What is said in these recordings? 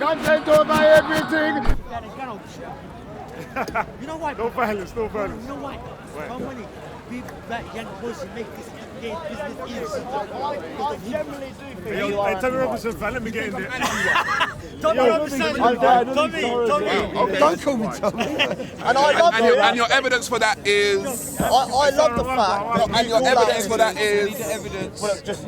Content over everything. You know why? No violence, no violence. You know why? How many big black young boys who make this business is? I generally do think Yo, you are hey, tell me anti-white. represent, let me get in there. Tommy, Don't call me Tommy. And I love And your evidence for that is. I love the fact. And your evidence for that is. Well, just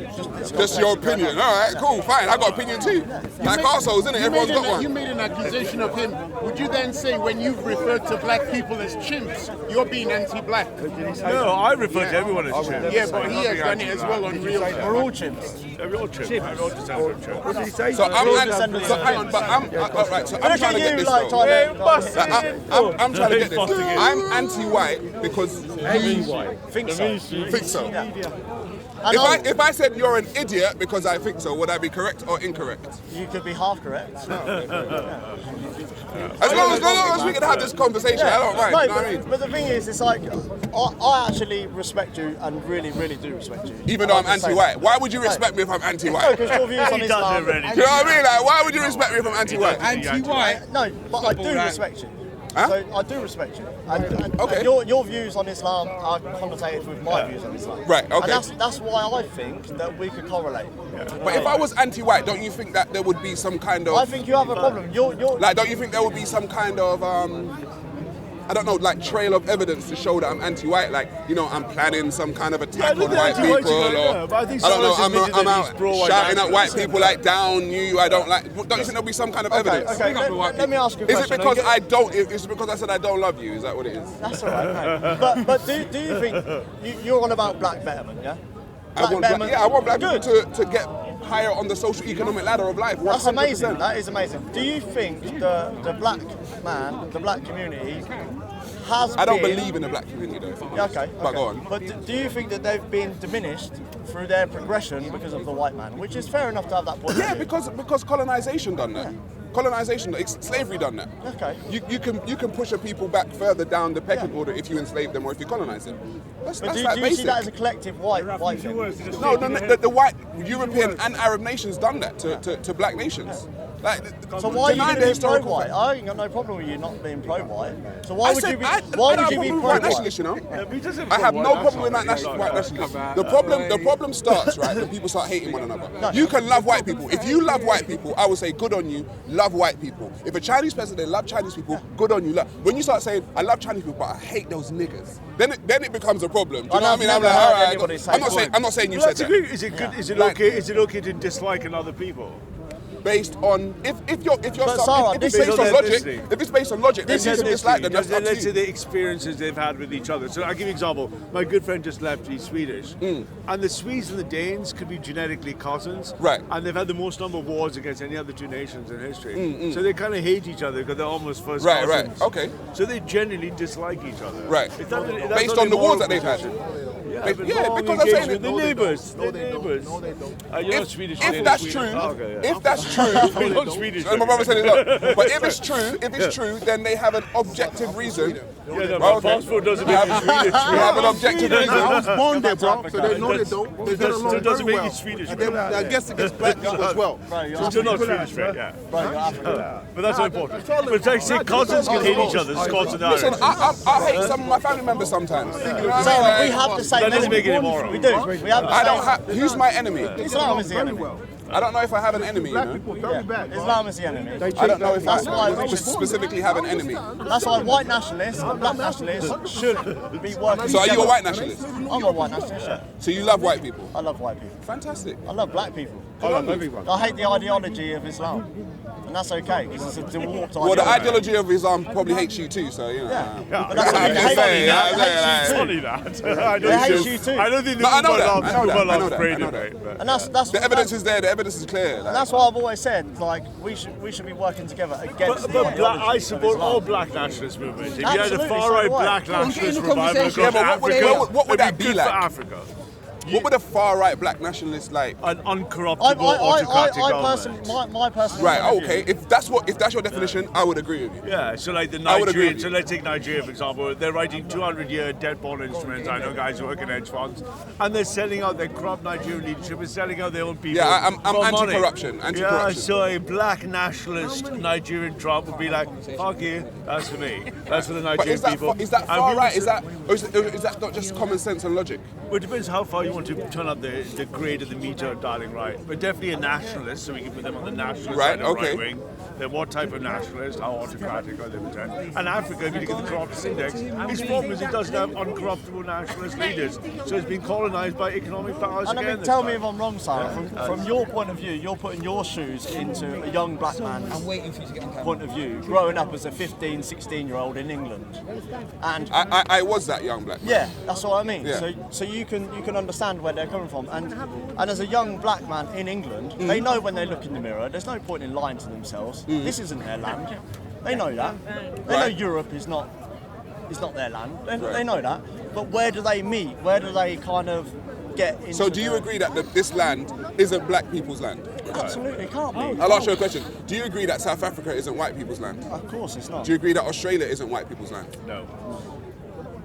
Just your opinion. All right, cool, fine. I got opinion too. Like assholes, innit? Everyone's got one. You made an accusation of him. Would you then say when you've referred to black people as chimps, you're being anti-black? No, I refer to everyone as chimps. Yeah, but he has done it as well on real. we're all chimps. We're all chimps. We're all descendants of chimps. What did he say? So hang on, but I'm trying to get this though. I'm trying to get this. I'm anti-white because you think so. If I said you're an idiot because I think so, would I be correct or incorrect? You could be half correct. As long as we can have this conversation, I don't mind. No, You know what I mean? but the thing is, it's like, I actually respect you and really, really do respect you. Even though I'm anti-white. Why would you respect me if I'm No, anti-white? because your views on Islam. You know what I mean? Like, why would you respect me if I'm anti-white? Anti-white. No, but I do respect you. Huh? So I do respect you. And Okay. your views on Islam are connotated with my views on Islam. Right, okay. And that's why I think that we could correlate. But if I was anti-white, don't you think that there would be some kind I of... think you have a problem. You're Like, don't you think there would be some kind of... I don't know, like trail of evidence to show that I'm anti-white, like, you know, I'm planning some kind of attack on white people, or but I think I don't know, someone's admitted I'm that he's out pro-white shouting at white nationalism. people like down you, I don't like. Don't you think there'll be some kind of evidence? Okay, let me ask you a Is question. it because I don't? Is it because I said I don't love you? Is that what it is? That's all right. No. But do you think you're on about black betterment? Yeah. I want black people to get higher on the socio-economic ladder of life. 100%. That's amazing. That is amazing. Do you think the black man, the black community, has I don't been... believe in the black community though. Yeah, okay. But go on. But do you think that they've been diminished through their progression because of the white man? Which is fair enough to have that point. Yeah, of view. because colonization done that. Colonization, slavery done that. Okay. You can push a people back further down the pecking order if you enslave them or if you colonize them. That's But like do you basic. see that as a collective white thing? No, the white European and Arab nations done that to black nations. Like, So why are you denying going the to be historical pro-white? fact. I ain't got no problem with you not being pro-white. So why I would said you be? I Why don't would you be have a problem with white pro-white? nationalists, you know. He doesn't I have no pro-white, problem with that that's white nationalists. The problem starts right when people start hating one another. You can love white people. If you love white people, I would say good on you. Love white people. If a Chinese person they love Chinese people, good on you. When you start saying I love Chinese people but I hate those niggas, then it becomes a problem. Do you know what I mean? I'm like, all right. I'm not saying you Well, said that's a that. good. Is it good? Is it Like- okay? Is it okay to dislike another people? Based on if it's based on their logic, listening. if it's based on logic, then you can dislike them. That's up to Let's say you. the experiences they've had with each other. So I'll give you an example. My good friend just left, he's Swedish. And the Swedes and the Danes could be genetically cousins. Right. And they've had the most number of wars against any other two nations in history. So they kind of hate each other because they're almost first Right, cousins. right, okay. So they generally dislike each other. Right. Is that- that's Based not on the a wars moral that they've had. position. Yeah, Based- but yeah, long because I'm saying engagement. it- The neighbours. No, they don't. You're not Swedish. If you're that's Swedish. true, Oh, okay, yeah. if that's true, You're not Swedish. my brother said it not. But if it's true, then they have an objective reason. Yeah, no, Well, but okay. passport doesn't We make have, you Swedish. we have an objective I reason. was born there, bro. So they know they That's- don't. They that get along doesn't very make you well. Swedish, And then, right? I guess against black people as well. Right, So still not Swedish, right? Yeah. Right, you're African. But that's not important. But it's like say cousins can hate each other. Scots and Listen, Irish. I hate some of my family members sometimes. You know what I So mean? we Like, have the same That doesn't enemy. make it immoral. We do. We have the I same. don't have. Who's my enemy? Islam is the enemy. I don't know if I have an enemy. You Black know? people very bad. bro. Islam is the enemy. I don't know if That's why I we should- specifically have an enemy. That's why white nationalists and black nationalists should be working So are you a together. white nationalist? I'm a white nationalist. Yeah. So you love white people? I love white people. Fantastic. I love black people. I love everyone. I hate the ideology of Islam. And that's okay, because it's a warped Well, the ideology. ideology of Islam probably hates you too, so you know. Yeah. But that's I'm what just saying, they I'm hate saying, you too. Funny that. I They hate you too. I don't think the No, I know Uber that, loves I know that, Uber I know loves that, I Braydon, know that. right? But- And that's The evidence is there. The evidence is clear. And Like, that's why I've always said, like, we should be working together against the But ideology I of support Islam. all black nationalist movements. If you had a Absolutely, far right so do I. black Go on, get in nationalist the revival conversation. across Yeah, but Africa, what would that it'd be good like? for Africa. What would a far right black nationalist like? An uncorruptible autocratic government. Personally, my personal Right. point of Okay. view- If that's your definition, I would agree with you. Yeah, so like the I would agree Nigerian, with so you. let's take Nigeria for example, they're writing 200-year debt bond instruments. I know guys who work in hedge funds, and they're selling out their corrupt Nigerian leadership, is selling out their own people. Yeah, I'm for money. anti-corruption, Yeah, anti-corruption. so a black nationalist Nigerian Trump would be like, fuck you, that's for me. That's for the But Nigerian is that people. is that And far we right? would Is that not just common sense and logic? Well, it depends how far you want to turn up the grade of the meter, darling, right? But definitely a nationalist, so we can put them on the nationalist Right, side of okay. right wing. Then what type of nationalist? How autocratic are they? And Africa, if you look at the corruption index, its problem is it doesn't have uncorruptible nationalist leaders. So it's been colonized by economic powers And I again. mean, tell me if I'm wrong, Sarah. From your point of view, you're putting your shoes into a young black man's point of view, growing up as a 15, 16-year-old in England. And I was that young black man. yeah, that's what I mean. Yeah. So you can understand where they're coming from. And as a young black man in England, they know when they look in the mirror, there's no point in lying to themselves. This isn't their land. They know that. They know Europe is not their land. They know that. But where do they meet? Where do they kind of get into? So do you agree that this land isn't black people's land? Absolutely, it can't be. I'll ask you a question. Do you agree that South Africa isn't white people's land? Of course it's not. Do you agree that Australia isn't white people's land? No.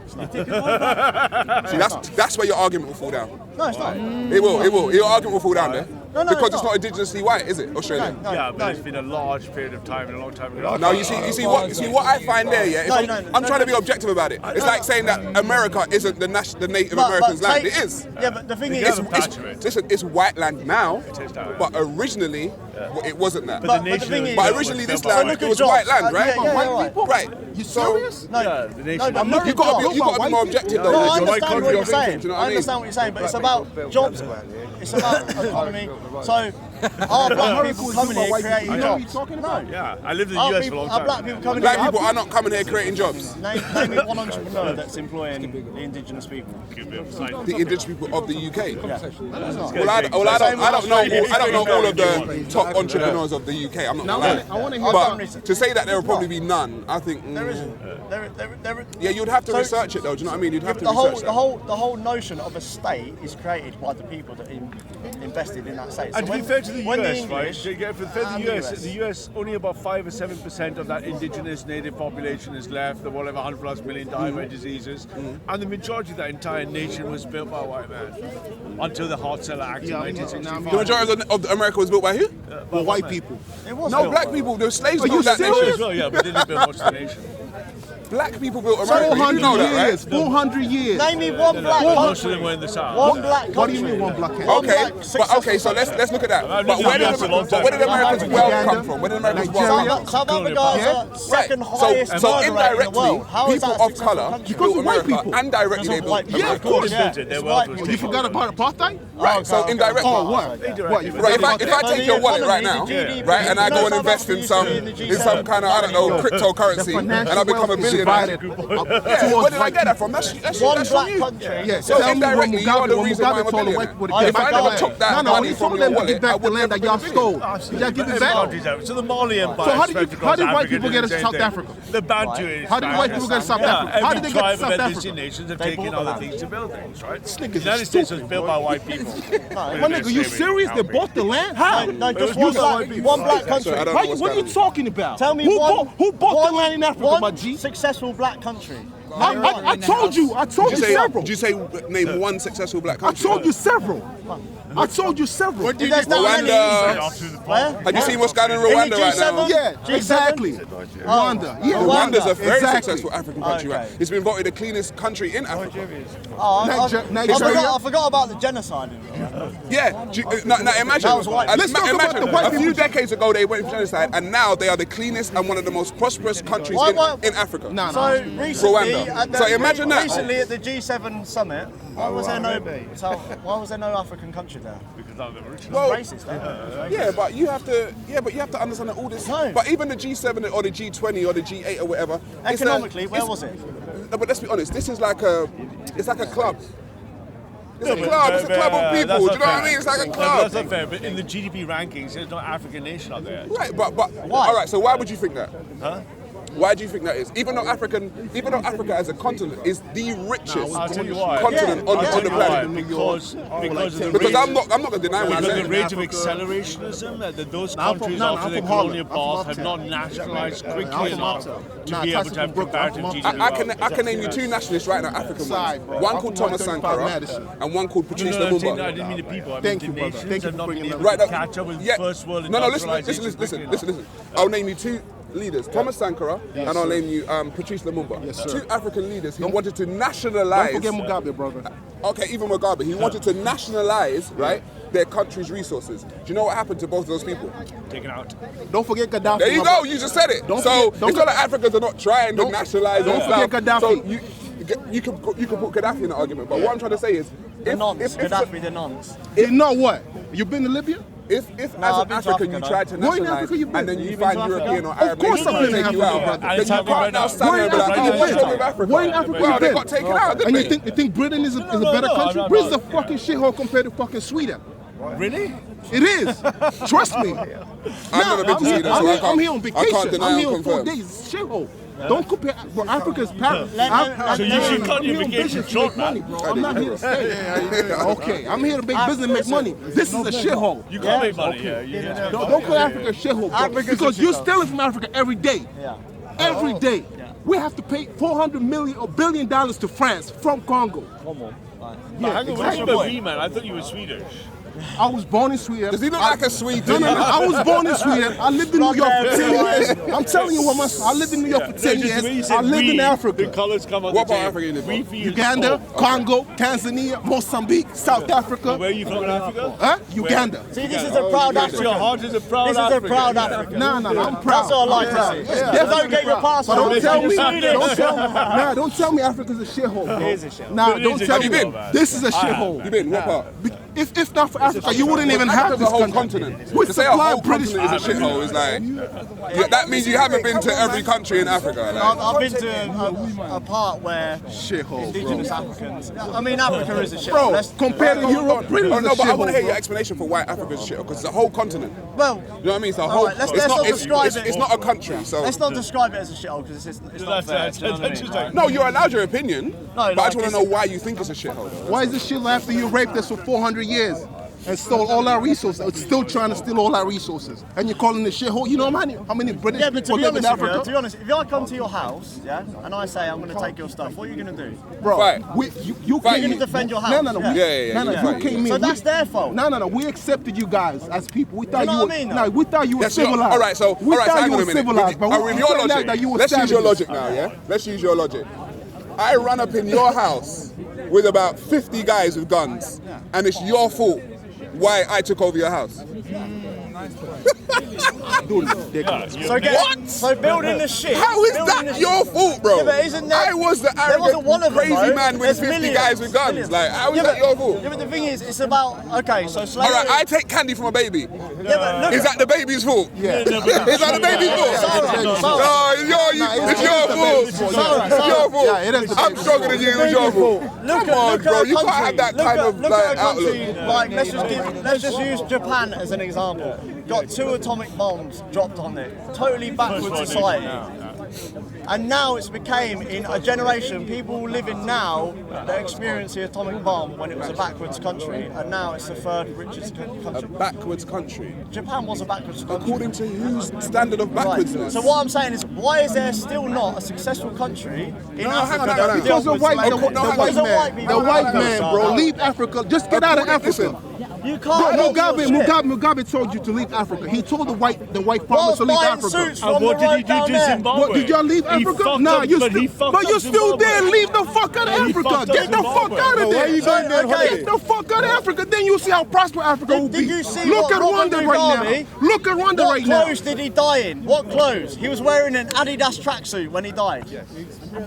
See, that's where your argument will fall down. No, it's not. It will. Your argument will fall down there. No, because it's it's not indigenously white, is it, Australia? No, Yeah, but no. it's been a large period of time and a long time ago. No, you see what I find there, yeah. I'm trying to be objective about it. It's like saying that America isn't the Native Americans' land. It is. Yeah, but the thing It's- is, it's- It's white land now, is now. but originally it wasn't that. But the the nation thing is- But originally this land, look it at was jobs. white land, right? Yeah, yeah, right. Right. You So serious? No, Yeah, the nation. no, look you at got to jobs. be more objective though. No, I It's a white understand what country, you're you're thinking, saying. do you know what I I mean? understand what you're saying, but it's about jobs. It's about economy. So, are black people coming here creating You know what you're jobs? talking about? No. Yeah, I lived in the Are US for a long time. black people coming Black here? people are not coming here creating jobs. Name me one entrepreneur that's employing the indigenous people. The indigenous people of the UK. Yeah. Well, I don't know all of the top entrepreneurs of the UK. I'm not gonna lie. I want to hear But to say that there will probably be none, I think. There isn't. There, Yeah, you'd have to So- research it though. Do you know what I mean? You'd have to the research that. whole notion of a state is created by the people that invested in that state. So And to be fair to the when US, English right? For the and US, the US only about 5 or 7% of that indigenous native population is left. The whatever 100+ million died by diseases, and the majority of that entire nation was built by white men until the Hart Cellar Act in Yeah, 1965. The majority of America was built by who? by White people. it was No, built black by- people. The slaves Are you built that serious? nation. Well, yeah, but they didn't build much of the nation. Black people built America. You 400 know that, right? years. 400 years. Name me one black Most of country. them were in the South. One black country. What do you mean one black country? One Okay, black but successful okay, so country. let's look at that. I've But lived where in did the US a long time. America's wealth come from? Where did America's wealth come Nigeria. from? South Africa is the second Right. highest So murder rate in the indirectly, world. How is people that a of successful color country? Because built of white America. people. Indirectly, Because they of built white people. Yeah, of America. course. Built it. Their It's wealth white was people. You forgot about apartheid? Right, so indirectly. Oh, what? Right, if I take your wallet right now, right, and I go and invest in some kind of, I don't know, cryptocurrency, and I become a billionaire. Yeah, where did I get that from? That's One from black you. country. Yeah, So tell me when indirectly, you are the Mugabe reason why I'm a told the billionaire. white people to If give I back never the took land. that No, money he from told your them to wallet, give back I the would land never that y'all be a stole. Ah, Did y'all give it there's back? boundaries out. So the Mali Empire. So how spread did across white Africa, people did get the to same South thing. Africa? The Bantu is. How did white people get to South Africa? How Every did they get to tribe South of Africa? ethnicity nations have They taken bought other the things to build things, right? The niggas is United States was stupid, built boy. by white people. My nigga, you serious? They bought the land? How? No, just You one got black, white people. one black country. So I don't know What what's are you going on. talking about? Tell me who one. bought the land in Africa, one my G? successful black country. I told you. I told you several. Did you say name one successful black I country? told you several. I told you several. If there's not many- Rwanda. Where? Have you seen what's going on in In the Rwanda right now? G7? Yeah, G7? exactly. Rwanda. Yeah, Rwanda's a very Exactly. successful African country, right? Okay. It's been voted the cleanest country in Africa. Nigeria. I forgot about the genocide in Rwanda. Yeah, now imagine. That was white. Let's talk about Imagine the white a few people. decades ago they went for genocide, and now they are the cleanest and one of the most prosperous countries Why- in Africa. Nah, So nah. recently, Rwanda. at the, So imagine that. recently at the G7 summit, why was there no African country there? Because I'm the rich. Well, Racist, eh? yeah, but you have to understand that all this. No. But even the G7 or the G20 or the G8 or whatever. it's Economically, where was it? No, but let's be honest. This is like it's like a club. It's a club. It's a club of people. Do you know what I mean? It's like a club. That's not fair, but in the GDP rankings, there's no African nation out there. Right, but Why? all right. So why would you think that? Huh? Why do you think that is? Even though Africa as a continent is the richest I'll tell you why. continent on the planet. Because I'm not going to deny what you're the saying. rate of accelerationism that those countries after the colonial past have not nationalised quickly enough to be able to have comparative GDP. I can name you two nationalists right now, African ones. One called Thomas Sankara and one called Patrice Lumumba. I didn't mean the people. I Thank mean you, the brother. nations Thank you have for not been bringing able that to catch up with first world listen. I'll name you two leaders, Thomas Sankara, and I'll name you Patrice Lumumba. Yes, sir. Two African leaders who wanted to nationalize. Don't forget Mugabe, brother. Okay, even Mugabe. He wanted to nationalize, right, their country's resources. Do you know what happened to both of those people? taken out. Don't forget Gaddafi. There you go. You just said it. It's not like Africans are not trying to nationalize. Don't forget Gaddafi. So you can put Gaddafi in the argument, but what I'm trying to say is, Gaddafi, the nonce. You know what? You been to Libya? If as an African you try to Where in nationalize Africa you been? and then you find European or Arab course nations I've been to in take you Africa, out, brother. then you can't now stand there and be like, oh, what's wrong with Africa? Where in Africa Well, you they been? got taken out, didn't And they? you think Britain is a better country? no, Britain's no. a fucking shithole compared to fucking Sweden. Really? It is. Trust me. I've never been to Sweden, so I I'm here on can't vacation. deny I'm or here on 4 confirm. days. Shithole. Don't compare. Bro, Africa's Paris. So you should cut your vacation short, money, man. bro. I'm not here to stay. Okay, I'm here to make business and make money. This is a shithole. You can't make money here. Don't call Africa a shithole, bro. Because you're stealing from Africa every day. Every day. We have to pay $400 million or $1 billion to France from Congo. One more. Hang on, what about me, man? I thought you were Swedish. I was born in Sweden. Does he look like a Swede? No. I was born in Sweden. I lived in New York for 10 years. I'm telling you what, I lived in New York for 10 years. I lived in The Africa. colours come on What the about table. Africa you live We in? feel Uganda, small. Congo, Tanzania, Mozambique, South Africa. Where are you from in Africa? Huh? Uganda. See, this is a proud Your African. heart is a proud This is a African. proud African. No, I'm proud. That's what I like to see. Don't get your But passport. don't tell me, Swedish. don't tell me Africa's a shithole, bro. It is a shithole. Nah, But it don't is a tell me. shithole, man. This is a shithole. You been? What part? If not for Africa, you wouldn't even have Africa's this a whole country. continent. We To say a supply whole British. continent is a shithole is like, that means you haven't been to every country in Africa. Like. I've been to a part where Shithole, indigenous Africans. I mean, Africa is a shit. Bro, compared to Europe, Britain Oh is a no, but I want to hear shithole. your explanation for why Africa's a shithole, because it's a whole continent. Well, You know what I mean? It's a all whole. right, let's it's not not. describe it. It's not a country. So let's not describe it as a shithole because it's not fair. Do you know what I mean? no, you're allowed your opinion. But I like, just want to it's- know why you think it's a shithole. Why is this shit after you raped us for 400 years and stole all our resources? It's still trying to steal all our resources. And you're calling it shithole? You know how many British Yeah, but to people be live in honest, Africa? if I come to your house, and I say I'm going to take your stuff, what are you going to do? Bro, Fight. you Fight. came You're in. gonna defend your No, house. no. Yeah. You came in. So that's their fault. No. We accepted you guys as people. We thought You know you what were. I mean, No, though? we thought you were Yes, you're- civilized. all right, so we thought hang you on were a minute. civilized, but With we your found out logic, that you were let's use your savages. logic now, yeah? Let's use your logic. I run up in your house with about 50 guys with guns, and it's your fault why I took over your house. So building the shit. How is building that the your fault, bro? Yeah, but isn't there- I was the there wasn't one arrogant, of them, crazy though. man with There's 50 millions. guys with guns. Millions. Like, how is Yeah, that but- your fault? Yeah, but the thing is, it's about so All slavery. right, I take candy from a baby. Yeah, but look Is that the baby's fault? Yeah. Is that the baby's fault? No, it's your fault. It's your fault. Yeah, it is the I'm baby's stronger than you. It's your fault. Come on, bro. You can't have that kind of look like at a country, outlook. like let's just use Japan as an example. Got 2 atomic bombs dropped on it. Totally backward society. And now it's became, in a generation, people living now that experienced the atomic bomb when it was a backwards country, and now it's the 3rd richest A country. backwards country. Japan was a backwards country. According to whose standard of Right. backwardsness? So what I'm saying is, why is there still not a successful country in No, Africa hang on, that hang on. Because the dealt white, with the, slavery? the hang white on. man, the white man, bro, leave Africa. Just get out of Africa. Listen, You can't. Bro, hold your shit. Mugabe told you to leave Africa. He told the white farmers Whilst to leave buying Africa. suits And from what the did he road do down to there. Zimbabwe? What, did y'all leave He Africa? fucked Nah, up- you but he still, fucked but up you still Zimbabwe. there. Leave the fuck out of He Africa. fucked up Get the fuck Zimbabwe. out of But there. why are you going there, Holly? Get the fuck out of Africa. Then you see how prosperous Africa will be. Did you see Look what at Robert Rwanda right Mugabe- now. Look at Rwanda What right now. clothes did he die in? What clothes? He was wearing an Adidas tracksuit when he died.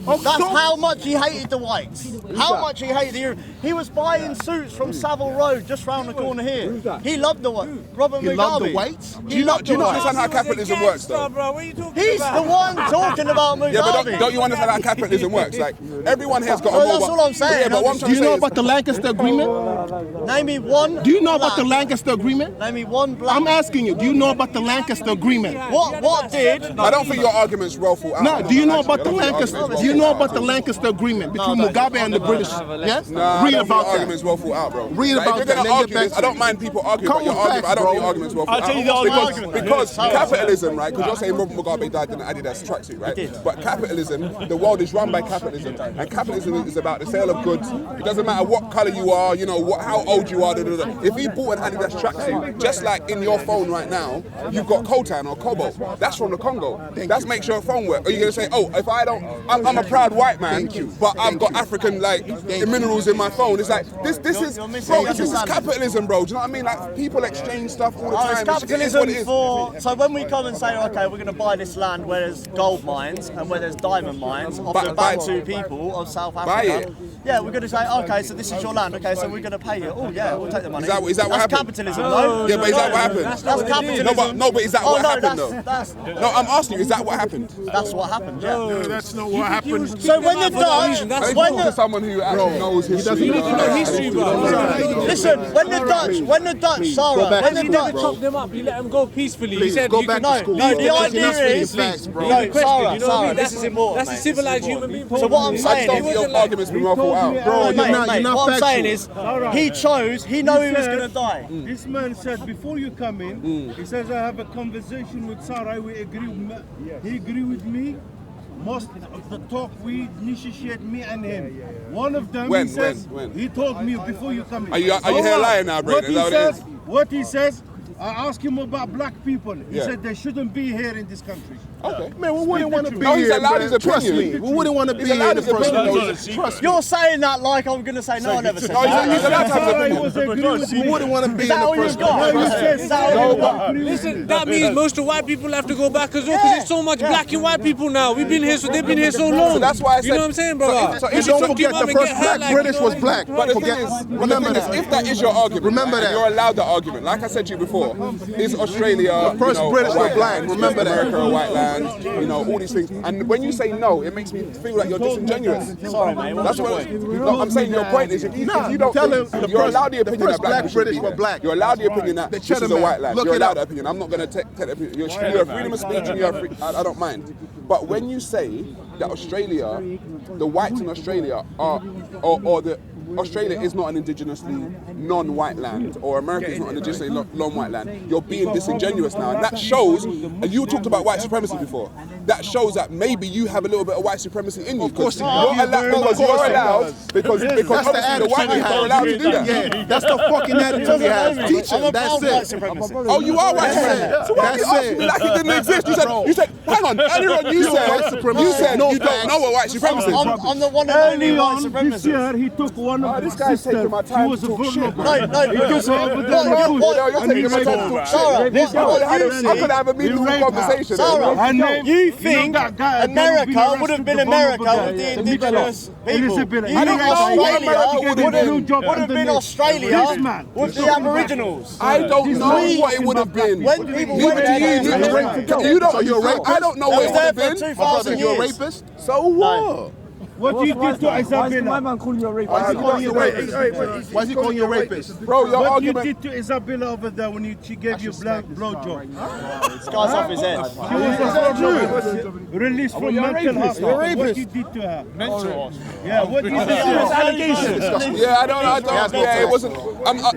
Oh, That's so- how much he hated the whites. How much he hated the Europe. He was buying suits from Savile Row just round the corner corner here. He loved the white. Robert Mugabe. He loved the whites? He loved Do you the not whites. understand how capitalism works, though? Bro, what are you talking He's about? the one talking about Mugabe. Yeah, but don't you understand how capitalism works? Like, everyone here's got a Well, mobile. that's all I'm saying. Yeah, but what I'm Do trying you to say know is, about the Lancaster Agreement? Name me one. Do you know about the black- Lancaster Agreement? Name me one black. I'm asking you, do you know about the Lancaster Agreement? What did? I don't think your argument's well thought out. No, do you know about the I don't think your Lancaster? argument's Do you well know thought about out. the Lancaster Agreement between No, Mugabe and the British? Yes. Nah, Read I don't think about your argument's that. well thought out, bro. Read Like, about if that, you're gonna then argue get back this, to I don't it. mind people arguing, Come but your with argument, facts, I don't bro. think your argument's well thought I'll out. tell you the argument. Because capitalism, right? Because you're saying Robert Mugabe died in an Adidas tracksuit, right? But capitalism, the world is run by capitalism, and capitalism is about the sale of goods. It doesn't matter what color you are, you know, how old you are. If he bought an Adidas tracksuit, just like in your phone right now, you've got coltan or cobalt. That's from the Congo. That makes your phone work. Are you gonna say, oh, if I don't, I'm a proud white man, but I've got African like minerals in my phone? It's like this is, bro, this is capitalism, bro. Do you know what I mean? Like people exchange stuff all the Oh, it's time. It is capitalism what it is. so when we come and say, okay, we're going to buy this land where there's gold mines and where there's diamond mines off the Bantu people of South Africa. it. Yeah, we're going to say, okay, so this is your land. Okay, so we're going to pay you. Oh yeah, we'll take the money. Is that what That's happened? capitalism, no? Yeah, but is that what happened? That's capitalism. No, but is that what happened though? That's No, I'm asking you, is that what happened? that's what happened. Yeah. No, that's not what happened. So when the Dutch, I when talk to the someone who actually knows history. You need to know history, bro. listen, when the Dutch, Sarah, when the You never Dutch. chop them up. You let them go peacefully. You said go you back could to no, school. No, the That's idea is, facts, bro. no, question, Sarah, you know what I mean? this is important. That's a mate. civilized This is human important. being. So what I'm I saying don't think is, your argument's been well thought out. Bro, mate, you're mate, not what I'm saying factual. is, he chose, he knew he was going to die. This man said before you come in, he says I have a conversation with Sarah. We agree. He agree with me. Most of the talk we initiate me and him. One of them When? he says When? he told me before you come in. Are you here lying now, Braydon? Is that what it is? What he says. I asked him about black people. He Yeah. said they shouldn't be here in this country. Okay. Man, we wouldn't want to be No, he's here, allowed his man. Trust me. opinion. We wouldn't want to be He's here in allowed the his first opinion. place. Trust me. You're saying that like I'm going to say, no, I never said No, he's that. allowed to have his Sarah opinion. was agree with We me. wouldn't want to be Is in that the all you've first got? place. No, you said Is that all you've got? Listen, that means most of white people have to go back as well because there's so much black and white people now. We've been here, so they've been here so long. So that's why I said. You know what I'm saying, brother? So And if don't you forget, the first black British was black. But the thing Forget, is, remember that. if that is your argument, Remember and that. you're allowed that argument. Like I said to you before, is Australia The first British a white were black, land? remember is that. America a white land? You know, all these things. And when you say no, it makes me feel like you're disingenuous. Sorry, mate. That's what. No, I'm saying your point is if you don't, tell him the you're first- allowed the the opinion first that black black people should British be were here. black. You're allowed the opinion that The this is Cheddar a Man. white land. Look You're it allowed up. that opinion. I'm not going to take that opinion. You have freedom of speech and you have I don't mind. But when you say that Australia, the whites in Australia are, or the Australia is not an indigenously non-white land, or America is not an indigenously non-white land, you're being disingenuous now. And that shows, and you talked about white supremacy before, that shows that maybe you have a little bit of white supremacy in you. Of course You're you do. allowed, because That's the obviously the attitude white we people are have. allowed to do that. Yeah, that's the fucking attitude we have. Teach I'm him, a proud white that's it. supremacist. Oh, you are white supremacist. So why are you That's asking me it. like it didn't exist? You said, hang on, earlier on you said No you don't facts. know what white supremacy is. I'm the one and only Early white on this supremacist. year, he took one of this his guy's taking sisters. my She time was to a talk shit. vulnerable. No, because You're taking my time to talk Sarah, shit. I could have a meaningful raped her. conversation. Sarah, Her name- you think that guy that America would have been America with the Yeah. indigenous people? Elizabeth, You I think don't know what Australia America would would have do job been underneath. Australia This man. with the Aboriginals? I don't know what it would have been. When people Neither went do you. there, You don't. So you're a rapist? I don't know I what was it would there have for been. 2,000 You're a years. rapist? So what? What you did to Isabella? Why is he calling you a rapist? Why is he calling you a rapist? Bro, your What you argument. did to Isabella over there when she gave you blowjob? This guy's off his head. She was released from mental hospital. What you did to her? Mental. Yeah, what you did to her? Allegations. Yeah, I don't. Yeah, it wasn't.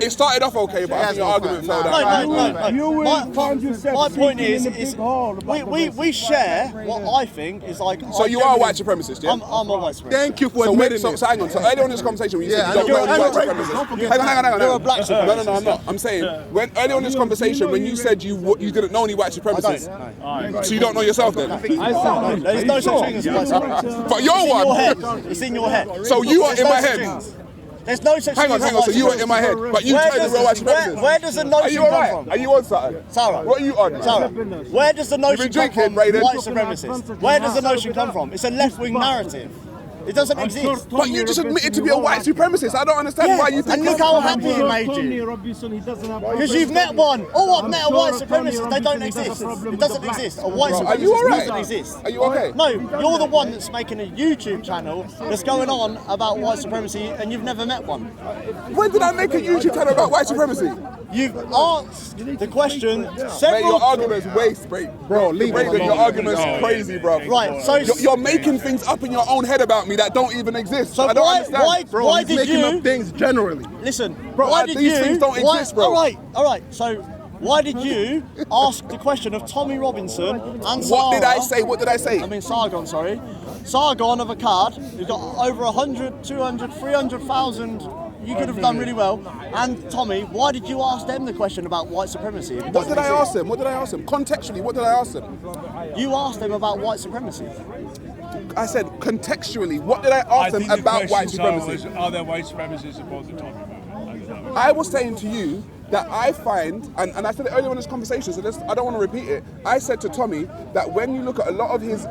It started off okay, but I think your argument fell down. No. You will find yourself My point sleeping is, in a big hall about we share what I think is like. So you are a white supremacist, yeah? I'm a white supremacist. Thank you for So, admitting so it. hang on. So earlier on in this conversation, when you Yeah, said you I don't know know any white you're a rapist. Don't supremacists. forget Hang on. You're a black supremacist. No, I'm not. I'm saying when earlier on in this conversation, when you said you didn't know any white supremacists, so you don't know yourself then. There's no such thing as white supremacy. But you're It's in your one. head. It's in your head. So you are There's in no my such head. things. There's no such Hang thing on. as So white you are supremacy. in my head, but you Where tell me does- we're white where- supremacists. where does the Are notion you come alright? from? Are you on something? Sarah. What are you on? Sarah, where does the notion been come drinking, from? Braydon? White supremacists. Where does the notion come from? It's a left-wing narrative. It doesn't exist. But you just admitted to be a white supremacist. I don't understand why you think. And look how happy it made Tony you. Robinson, he doesn't have Because you've met one. Oh, I've met a white supremacist. They don't exist. It doesn't exist. A white Are you supremacist alright? doesn't exist. Are you okay? No, you're the one that's making a YouTube channel that's going on about white supremacy, and you've never met one. When did I make a YouTube channel about white supremacy? You've asked the question Mate, several your argument's waste, bro. Leave it alone. Your argument's crazy, bro. Right, so You're making things up in your own head about me that don't even exist. So I don't understand. why did Making you up things generally. listen? Bro, why did these you? things don't exist, bro. All right. So why did you ask the question of Tommy Robinson and Sarah? What did I say? What did I say? I mean Sargon, sorry. Sargon of a card who's got over 100, 200, 300,000. You could have done really well. And Tommy, why did you ask them the question about white supremacy? What did I ask them? What did I ask them? Contextually, what did I ask them? You asked them about white supremacy. I said contextually, what did I ask them about white supremacy? Are there white supremacists about the topic? I was saying to you that I find, and I said it earlier in this conversation, so I don't want to repeat it. I said to Tommy that when you look at a lot of his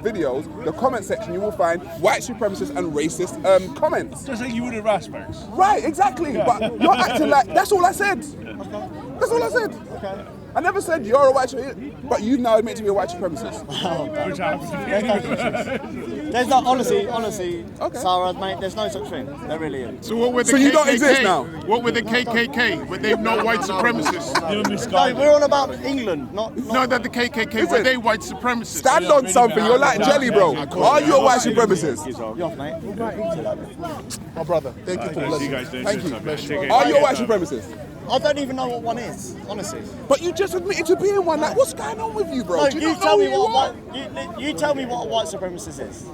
videos, the comment section, you will find white supremacist and racist comments. Just like you would have Rasbergs. Right, exactly. But you're acting like, that's all I said. That's all I said. Okay. I never said you're a white supremacist, but you now admit to be a white supremacist. Which happens. There's no, honestly, Okay. Sarah, mate, there's no such thing. There really isn't. So what with the So you KKK? don't exist now? What with the KKK? Were they not white supremacists? You're No, misguided. we're on about England, not No, that the KKK, were they white supremacists? Stand on something, you're like jelly, bro. Are you a white supremacist? You're off, mate. My brother, thank you for blessing. Thank you. Are you a white supremacist? I don't even know what one is, honestly. But you just admitted to being one. Like, what's going on with you, bro? No, Do you you not tell know me who you what are? you tell me what a white supremacist is.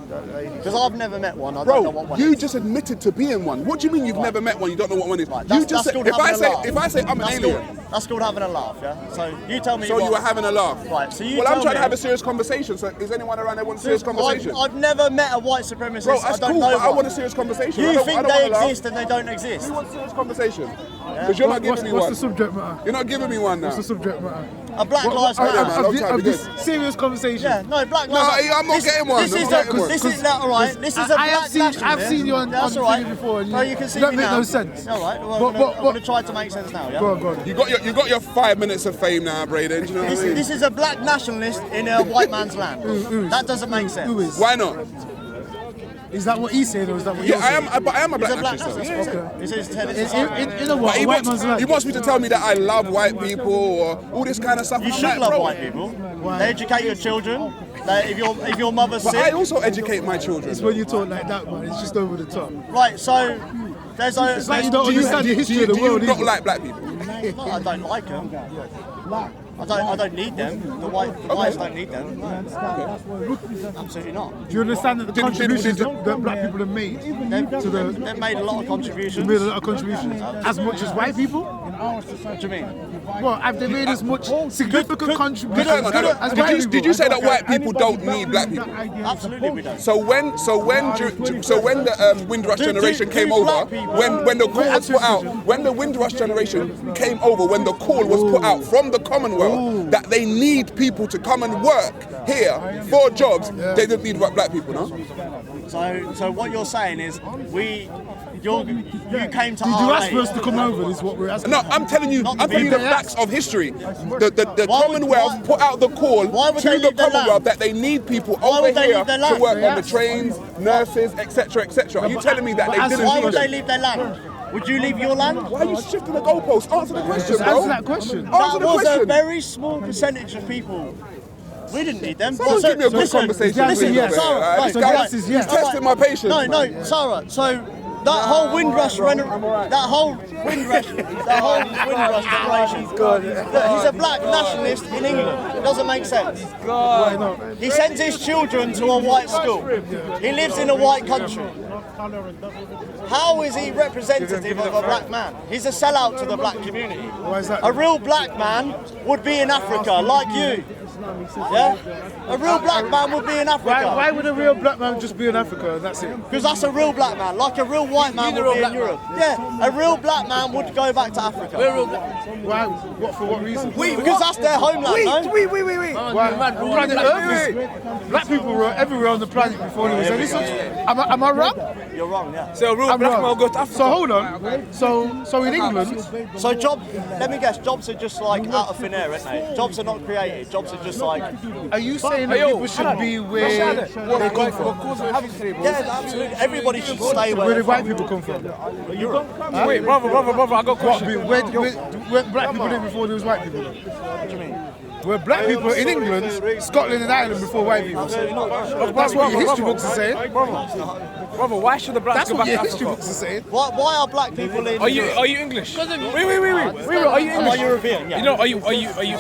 Because I've never met one. I don't know what Bro, one you is. just admitted to being one. What do you mean you've never met one? You don't know what one is? Right, You just said, called if I having a laugh. say I'm an That's alien. That's called having a laugh, yeah? So you tell me So what, you were having a laugh. Right, so you Well, tell I'm trying me, to have a serious conversation. So is anyone around there want a serious conversation? I've never met a white supremacist. Bro, I that's don't cool, know but I one. want a serious conversation. I You don't think wanna they laugh. exist and they don't exist? We want serious conversation. Because you're not giving me one. What's the subject matter? You're not giving me one now. What's the subject matter? A Black Lives Matter. man, long time, Of we this serious conversation. Yeah, no, Black No, Lives Matter. I'm not getting one. This I'm is not getting one. this is all right. This is a I have black seen- nationalist. I've seen you on That's all TV right. before, and No, you- you can see you don't me make now. no sense. All right. Well, But- I'm going to try to make sense now. Yeah. Go on, go on. You got your 5 minutes of fame now, Braydon. Do you know what I mean? This is a black nationalist in a white man's land. That doesn't make sense. Who is? Why not? Is that what he's saying, or is that what Yeah, you're saying? but I am a He's black a black nationalist. nationalist. He says In a But what? he White wants, man's life. he wants me to tell me that I love white people or all this kind of stuff. you I'm should like, love bro, white people. They educate your children. If your mother's But I sick, also educate my children. It's when you talk like that, man. It's just over the top. right? So there's a. It's like you don't understand the history of the Do you world. not either. like black people? No, I don't like them. I don't need them. The whites don't need them. Absolutely not. Do you understand that the contributions that black people have made to the They've made a lot of contributions. made a lot of contributions as much as white people? What do you mean? Well, have they made as much significant contributions Hang on. as white people? Did you say that white people don't need black people? Absolutely, we don't. So when the Windrush generation came over, when the call was put out, when the Windrush generation came over, when the call was put out from the Commonwealth that they need people to come and work here for jobs, they didn't need black people, no? So what you're saying is you came to Did you our ask aid. for us to come over? This is what we're asking. No, I'm telling you the facts of history. The Commonwealth put out the call Why would to they the leave their Commonwealth land? that they need people Why over would they here leave their to land? work on the trains, nurses, etc., etc. Are you telling me that they didn't Why need would they them? leave their land? Would you leave your land? Why are you shifting the goalpost? Answer the question, Just bro. answer that question. Answer That the was a question. very small percentage of people. We didn't need them. Someone give me a good Listen, conversation. listen, please, yes. over here, Sarah, alright? no, This so guy- yes is yes. He's testing my patience. No, Sarah. So that whole Windrush generation. Look, he's a black nationalist in England. It doesn't make sense. He sends his children to a white school. He lives in a white country. How is he representative of a black man? He's a sellout to the black community. Why is that? A real black man would be in Africa, like you. Yeah? A real black man would be in Africa. Why would a real black man just be in Africa and that's it? Because that's a real black man, like a real white man would be in Europe. Yeah, a real black man would go back to Africa. Why? What for? What reason? Because that's their homeland, no? Wait. Planet Earth is black people were everywhere on the planet before there was any such. Am I wrong? You're wrong, yeah. So a real I'm black wrong. man will go to Africa. So hold on. So in England, So let me guess, jobs are just like out of thin air, aren't they? Jobs are not created, jobs are just like... are you saying that people should be where they come from? Yeah, absolutely. Everybody should stay Where where the white people come from? Europe. Wait, brother, I got a question. Where black people lived before there was white people? What do you mean? Were black people in England, Scotland and Ireland before white people? That's what your history books are saying. Brother, why should the blacks That's go what back your to history Africa? books are saying. Why are black people in... Are you English? Wait, are you Am I English? European? Yeah. You know, are you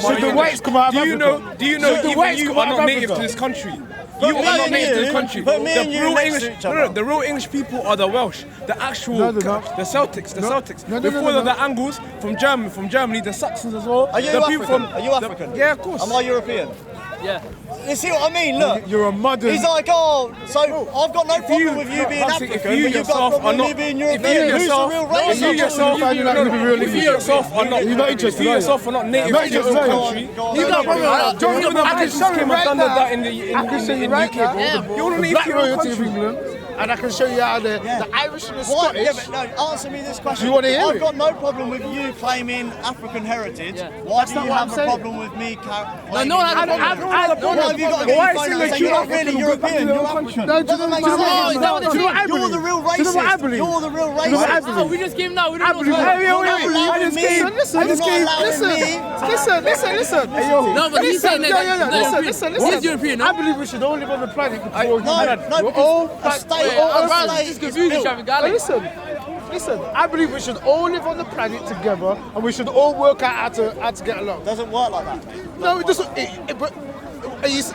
Should the whites come out of Do you Africa? know even whites you come are out of not native Africa? to this country? But You me are not and native to you- this country. but me and you real next English, to each other. the real English people are the Welsh, the actual, No, they're not. the Celtics. No, Before no. the Angles from Germany, the Saxons as well. Are you the people African? Are you African? Yeah, of course. Am I European? Yeah. You see what I mean? Look. You're a modern. He's like, oh, so I've got no problem with you being Huxley, African, if you but you've got a yourself problem are with me not, being if European. you Who's the yourself, real if racist? you yourself, You're not even real if you yourself are not, You're not interested, if you are you? yourself are not native Not to this interested, are you? country, Go on, you go got on. brother. Even the I can British show you came and right done now. that in I can show the you right UK, now. bro. You're The only black if you're a royalty of country. England, and I can show you how the Irish and the What? Scottish. Yeah, but no, answer me this question. Do you wanna hear I've it? got no problem with you claiming African heritage. Why That's do not you what have I'm a saying. problem with me claiming... no one has a problem. Why have you got to get Why your phone is out it and say that you're you're not really African, European, go back to you're your African? country? No, do you know Doesn't make what sense. I believe? is that what it is? Do you know what I You're the believe? real Do you know what I racist. believe? You're the real Do you know what I racist. believe? We just came now. We I don't believe. know. Hey, You're not allowing me. Listen. You're not allowing me. Listen. Hey, yo. No, but he's saying that. Listen. He's European, no? I believe we should all live on the planet before No, humanity. no, We're all because a state Wait, or a Brad, state this is is confusing, built. Shavi Gali. Listen. I believe we should all live on the planet together, and we should all work out how to get along. Doesn't work like that, mate. No, it doesn't.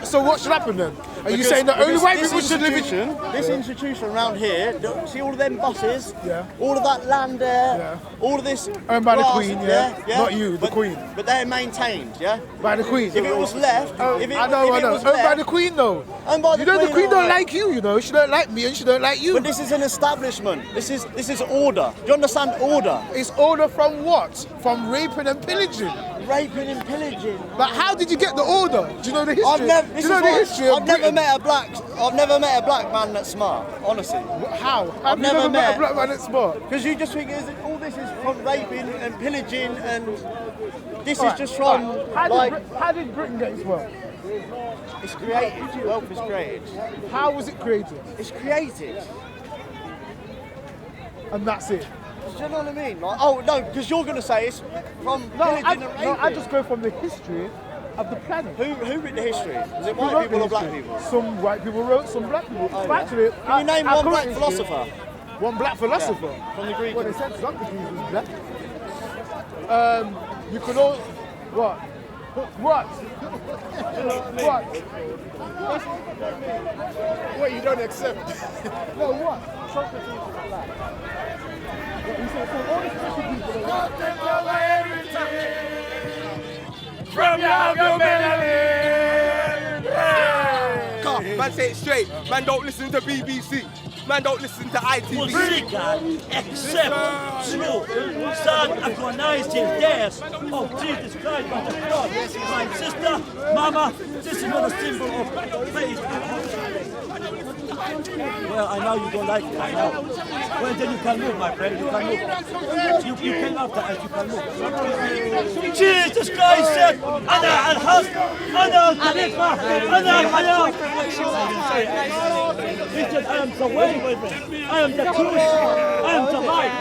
So what should happen then? Are you saying that only Because white this people should live in? This institution around here, see all of them buses, Yeah. all of that land there, Yeah. all of this Owned by the grass, Queen, yeah? Not you, the but, Queen. But they're maintained, yeah? By the Queen. If it was left, Oh, if it, I know. if it was Owned by left, the Queen though. Owned by the You know the Queen, Queen don't alright. like you. You know she don't like me and she don't like you. But this is an establishment. This is order. Do you understand order? It's order from what? From raping and pillaging. Raping and pillaging. But how did you get the order? Do you know the history? I've never, Do this you know is the why history of I've never Britain? met a black. I've never met a black man that's smart. Honestly, How? I've Have you never met met- a black man that's smart? because you just think all this is from raping and pillaging, and this is Alright, just from alright. like How did Britain get its wealth? it's created. Wealth is created. How was it created? It's created. And that's it. Do you know what I mean? Like, oh no, because you're gonna say it's from pillaging and raping. I just go from the history of the planet. Who wrote the history? Is it Who white wrote people the or black history? people? Some white people wrote, some black people. Oh, yeah. Actually, Can you name our one black current history- philosopher? One black philosopher? From the Greek. Well, they said Socrates was black. You could all... What? What? What you don't accept? No, what? Socrates was black. What, he said, so all the special people are white. From your melody. Man, say it straight. Man, don't listen to BBC. Man, don't listen to ITV. Musica except through sad agonizing death of Jesus Christ by the cross. My sister, Mama, this is not a symbol of faith. Well, I know you don't like it, I know. Well, then you can move, my friend, you can move. You came after us, you can move. Jesus Christ said, Ana al-Haq, Ana al-Tariqa, Ana al-Hayat. He said, I am the way, I am the truth, I am the light.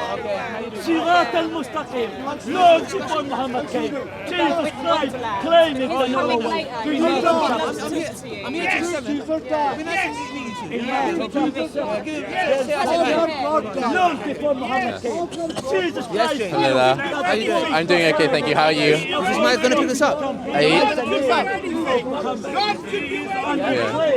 Sirat al-Mustaqim. Lord, before Muhammad came, Jesus Christ claiming the number one. I'm here to 7. Long before Muhammad came. Jesus Christ. Hello there. How you doing? I'm doing okay, thank you. How are you? Is this Mike going to pick this up? Are you? Yeah.